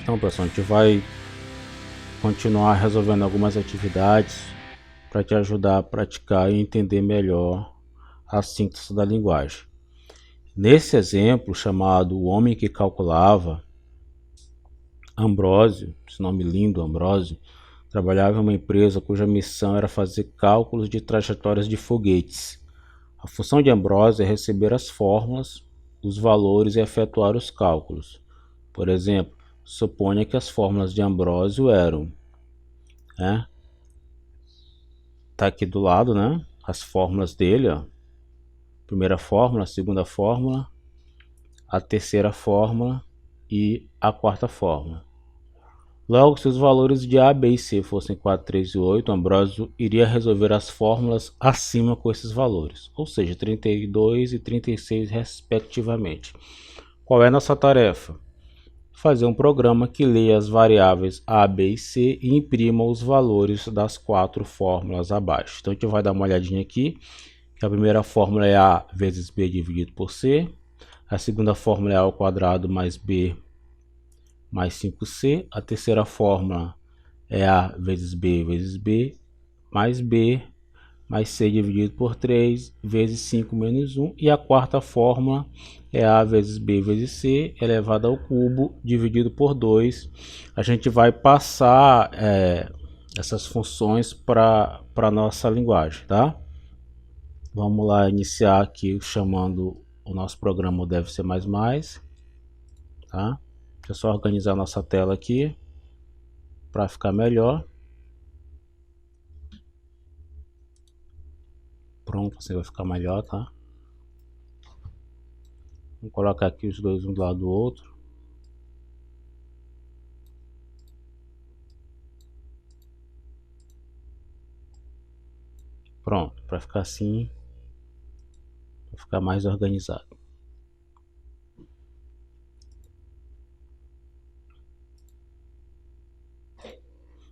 Então, pessoal, a gente vai continuar resolvendo algumas atividades para te ajudar a praticar e entender melhor a síntese da linguagem. Nesse exemplo chamado O Homem que Calculava, Ambrósio, esse nome lindo, Ambrósio, trabalhava em uma empresa cuja missão era fazer cálculos de trajetórias de foguetes. A função de Ambrósio é receber as fórmulas, os valores e efetuar os cálculos. Por exemplo, suponha que as fórmulas de Ambrósio eram, tá aqui do lado, né? As fórmulas dele, ó. Primeira fórmula, a segunda fórmula, a terceira fórmula e a quarta fórmula. Logo, se os valores de A, B e C fossem 4, 3 e 8, Ambrósio iria resolver as fórmulas acima com esses valores, ou seja, 32 e 36 respectivamente. Qual é a nossa tarefa? Fazer um programa que leia as variáveis A, B e C e imprima os valores das 4 fórmulas abaixo. Então a gente vai dar uma olhadinha aqui, que a primeira fórmula é A vezes B dividido por C, a segunda fórmula é A ao quadrado mais B mais 5C, a terceira fórmula é A vezes B mais B mais C dividido por 3 vezes 5 menos 1, e a quarta fórmula é A vezes B vezes C elevado ao cubo dividido por 2. A gente vai passar essas funções para a nossa linguagem, tá? Vamos lá iniciar aqui chamando o nosso programa deve ser mais, tá? Deixa eu só organizar a nossa tela aqui para ficar melhor. Pronto, assim vai ficar melhor, tá? Vou colocar aqui os dois um do lado do outro. Pronto, para ficar assim, para ficar mais organizado.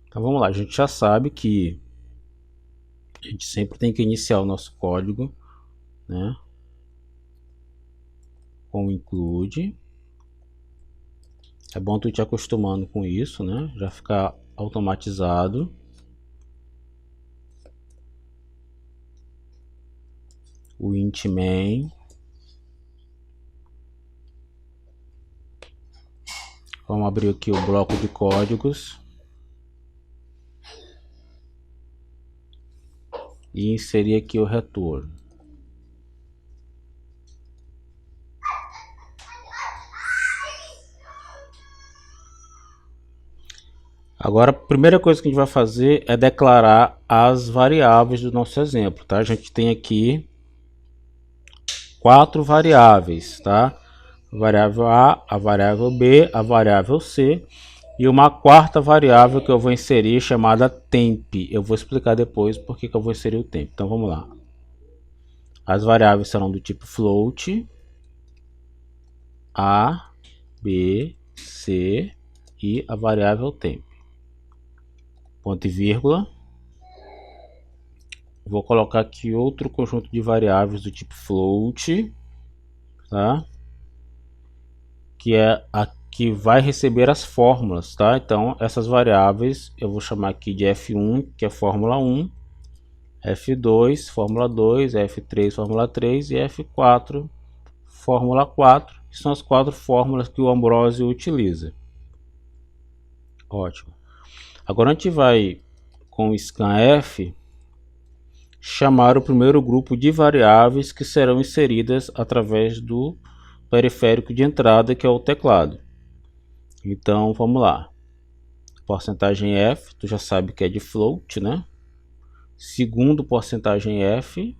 Então vamos lá, a gente já sabe que a gente sempre tem que iniciar o nosso código, né, com include. É bom tu te acostumando com isso, né, já ficar automatizado. O int main. Vamos abrir aqui o bloco de códigos e inserir aqui o retorno. Agora, a primeira coisa que a gente vai fazer é declarar as variáveis do nosso exemplo, tá? A gente tem aqui 4 variáveis, tá? A variável A, a variável B, a variável C e uma quarta variável que eu vou inserir chamada temp. Eu vou explicar depois por que eu vou inserir o temp. Então vamos lá. As variáveis serão do tipo float, A, B, C e a variável temp. Ponto e vírgula. Vou colocar aqui outro conjunto de variáveis do tipo float, tá? Que é a que vai receber as fórmulas, tá? Então essas variáveis eu vou chamar aqui de F1, que é fórmula 1, F2, fórmula 2, F3, fórmula 3 e F4, fórmula 4, que são as 4 fórmulas que o Ambrósio utiliza. Ótimo. Agora a gente vai, com o scanf, chamar o primeiro grupo de variáveis que serão inseridas através do periférico de entrada, que é o teclado. Então vamos lá. Porcentagem F, tu já sabe que é de float, né? Segundo, porcentagem F.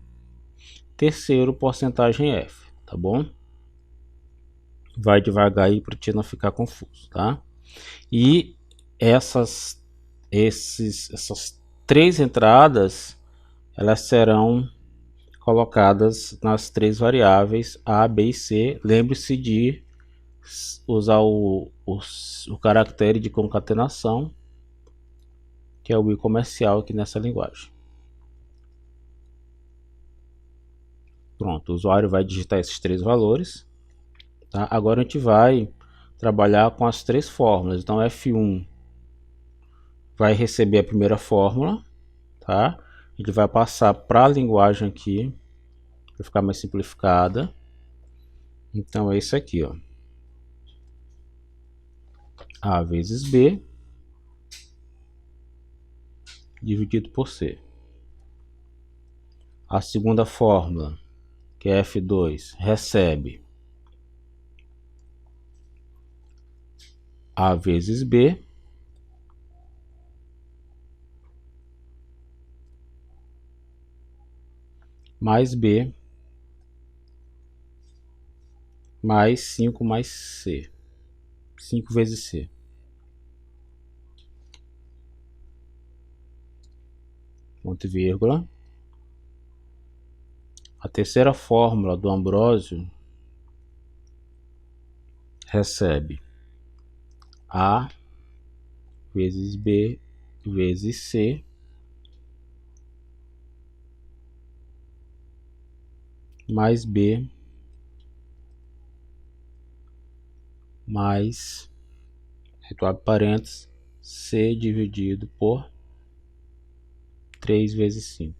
Terceiro, porcentagem F, tá bom? Vai devagar aí para te não ficar confuso, tá? E essas 3 entradas, elas serão colocadas nas 3 variáveis A, B e C. Lembre-se de usar o caractere de concatenação, que é o i comercial aqui nessa linguagem. Pronto, o usuário vai digitar esses 3 valores, tá? Agora a gente vai trabalhar com as três fórmulas. Então F1 vai receber a primeira fórmula, tá? Ele vai passar para a linguagem aqui, para ficar mais simplificada. Então é isso aqui, ó. A vezes B dividido por C. A segunda fórmula, que é F2, recebe A vezes B mais B mais 5 mais C. 5 vezes C. Ponto e vírgula. A terceira fórmula do Ambrósio recebe A vezes B vezes C mais B mais, entre parênteses, C dividido por 3 vezes 5.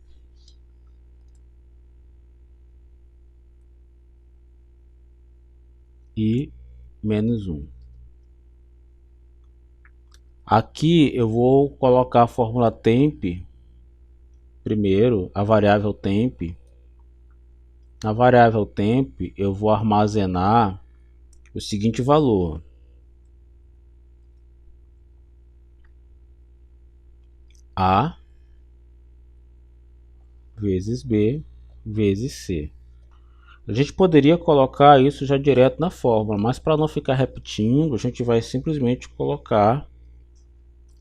E menos 1. Aqui eu vou colocar a fórmula temp primeiro, a variável temp. Na variável temp eu vou armazenar o seguinte valor: A vezes B vezes C. A gente poderia colocar isso já direto na fórmula, mas para não ficar repetindo, a gente vai simplesmente colocar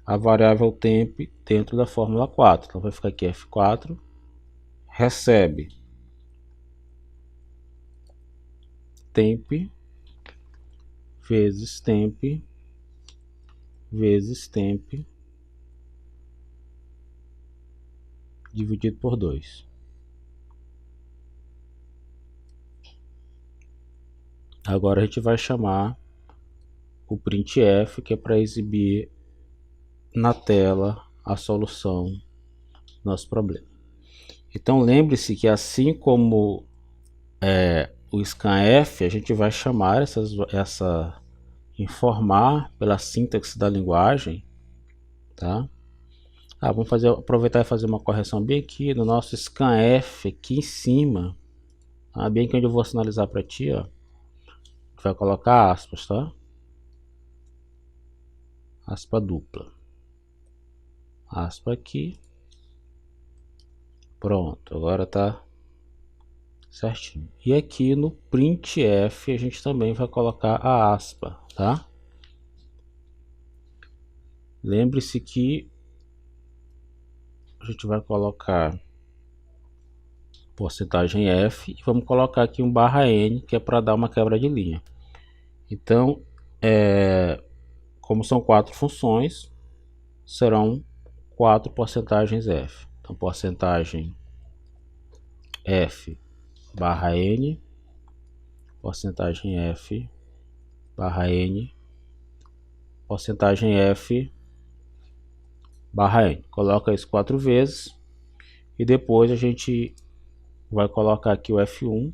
a variável temp dentro da fórmula 4. Então vai ficar aqui F4 recebe temp vezes temp vezes temp dividido por 2. Agora a gente vai chamar o printf, que é para exibir na tela a solução do nosso problema. Então lembre-se que assim como o scanf, a gente vai chamar informar pela sintaxe da linguagem, tá? Vamos aproveitar e fazer uma correção bem aqui no nosso scanf aqui em cima, tá? Bem que onde eu vou sinalizar para ti, ó, vai colocar aspas, tá? Aspa dupla, aspa aqui, pronto, agora tá certinho. E aqui no printf a gente também vai colocar a aspa, tá? Lembre-se que a gente vai colocar porcentagem F e vamos colocar aqui um barra N, que é para dar uma quebra de linha. Então, como são 4 funções, serão 4 porcentagens F. Então, porcentagem F barra N, porcentagem F barra N, porcentagem F barra N. Coloca isso 4 vezes e depois a gente vai colocar aqui o F1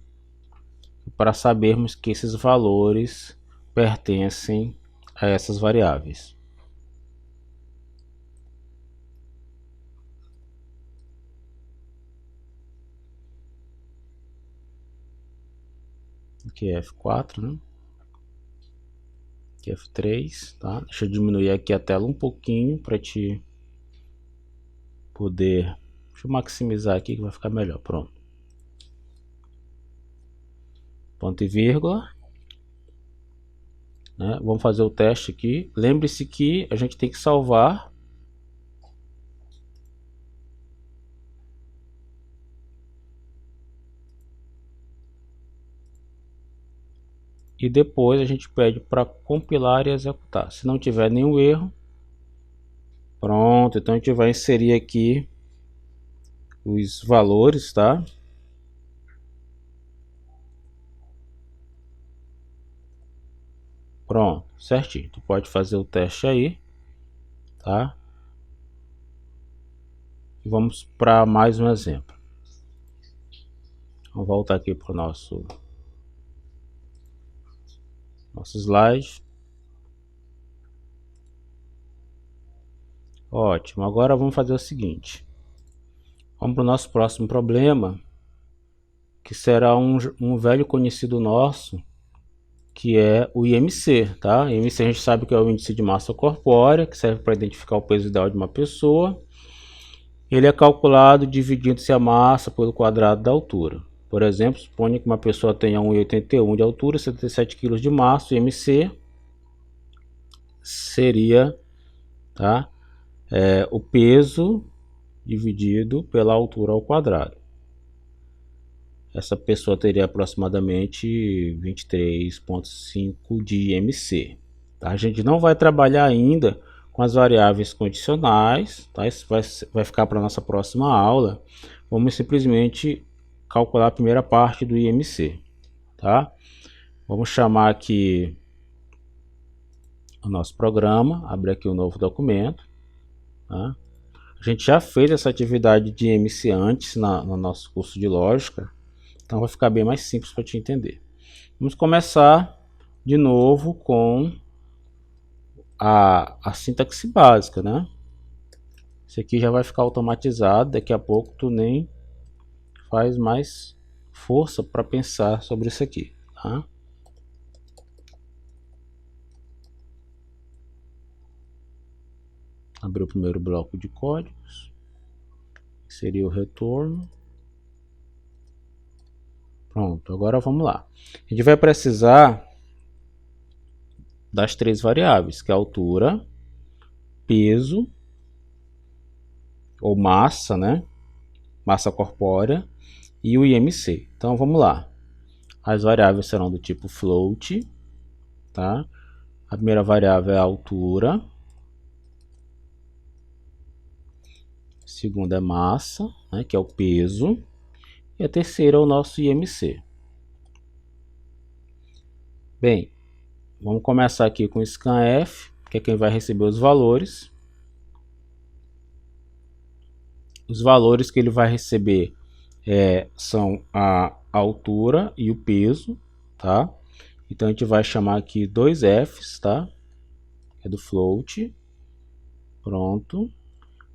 para sabermos que esses valores pertencem a essas variáveis. Aqui é F4, né? Aqui é F3, tá? Deixa eu diminuir aqui a tela um pouquinho para te poder... Deixa eu maximizar aqui que vai ficar melhor, pronto. Ponto e vírgula. Né? Vamos fazer o teste aqui. Lembre-se que a gente tem que salvar e depois a gente pede para compilar e executar. Se não tiver nenhum erro, pronto. Então a gente vai inserir aqui os valores, tá? Pronto, certinho. Tu pode fazer o teste aí, tá? E vamos para mais um exemplo. Vamos voltar aqui para o nosso slide. Ótimo, agora vamos fazer o seguinte. Vamos para o nosso próximo problema, que será um velho conhecido nosso, que é o IMC, tá? IMC a gente sabe que é o índice de massa corpórea, que serve para identificar o peso ideal de uma pessoa. Ele é calculado dividindo-se a massa pelo quadrado da altura. Por exemplo, suponha que uma pessoa tenha 1,81 de altura, 77 kg de massa, o IMC seria, tá? O peso dividido pela altura ao quadrado. Essa pessoa teria aproximadamente 23,5 de IMC. Tá? A gente não vai trabalhar ainda com as variáveis condicionais, tá? Isso vai ficar para a nossa próxima aula. Vamos simplesmente calcular a primeira parte do IMC. Tá? Vamos chamar aqui o nosso programa, abrir aqui um novo documento. Tá? A gente já fez essa atividade de IMC antes no nosso curso de lógica, então vai ficar bem mais simples para te entender. Vamos começar de novo com a sintaxe básica, né? Isso aqui já vai ficar automatizado, daqui a pouco tu nem faz mais força para pensar sobre isso aqui, tá? Abrir o primeiro bloco de códigos, que seria o retorno. Pronto, agora vamos lá. A gente vai precisar das três variáveis, que é a altura, peso ou massa, né? Massa corpórea e o IMC. Então vamos lá. As variáveis serão do tipo float, tá? A primeira variável é a altura. A segunda é massa, né, que é o peso. E a terceira é o nosso IMC. Bem, vamos começar aqui com o scanf, que é quem vai receber os valores. Os valores que ele vai receber são a altura e o peso, tá? Então a gente vai chamar aqui dois Fs, tá? É do float. Pronto.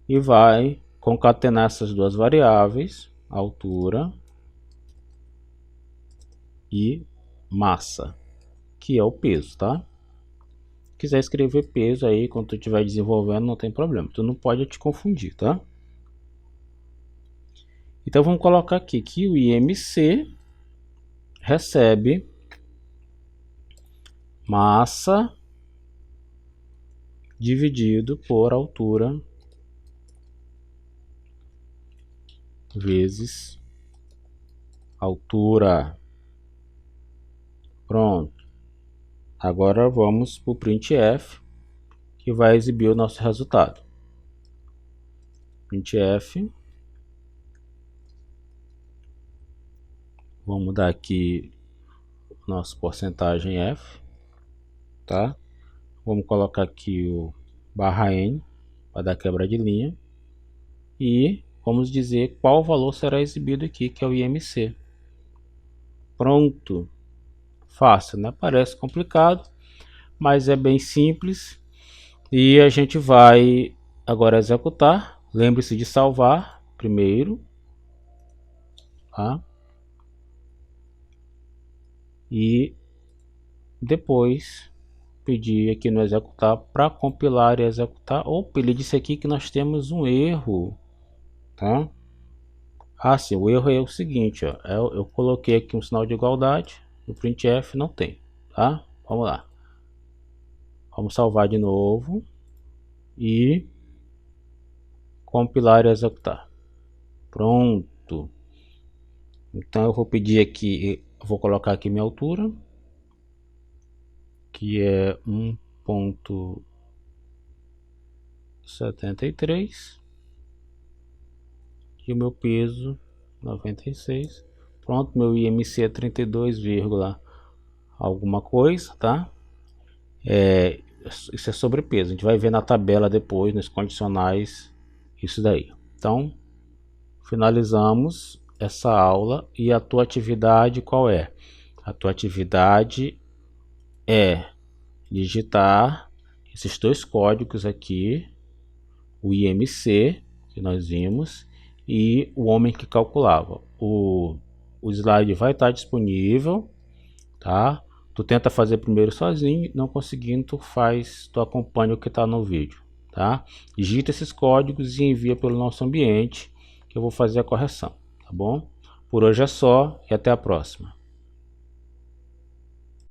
E vai concatenar essas duas variáveis, altura e massa, que é o peso, tá? Se quiser escrever peso aí quando tu estiver desenvolvendo, não tem problema. Tu não pode te confundir, tá? Então vamos colocar aqui que o IMC recebe massa dividido por altura vezes altura. Pronto. Agora vamos para o printf, que vai exibir o nosso resultado. Printf. Vamos mudar aqui o nosso porcentagem f, tá? Vamos colocar aqui o /n para dar quebra de linha e vamos dizer qual valor será exibido aqui, que é o IMC. Pronto. Fácil, né? Parece complicado, mas é bem simples. E a gente vai agora executar. Lembre-se de salvar primeiro, tá? E depois pedir aqui no executar para compilar e executar. Opa, ele disse aqui que nós temos um erro, tá? Ah, sim, o erro é o seguinte, ó, eu coloquei aqui um sinal de igualdade, no printf não tem, tá? Vamos lá. Vamos salvar de novo e compilar e executar. Pronto. Então eu vou pedir aqui, eu vou colocar aqui minha altura, que é 1,73 e o meu peso 96. Pronto, meu IMC é 32, alguma coisa, tá? Isso é sobrepeso. A gente vai ver na tabela depois, nos condicionais, isso daí. Então, finalizamos essa aula. E a tua atividade qual é? A tua atividade é digitar esses dois códigos aqui, o IMC, que nós vimos, e o homem que calculava. O slide vai estar disponível, tá? Tu tenta fazer primeiro sozinho, não conseguindo, tu acompanha o que está no vídeo, tá? Digita esses códigos e envia pelo nosso ambiente, que eu vou fazer a correção, tá bom? Por hoje é só e até a próxima.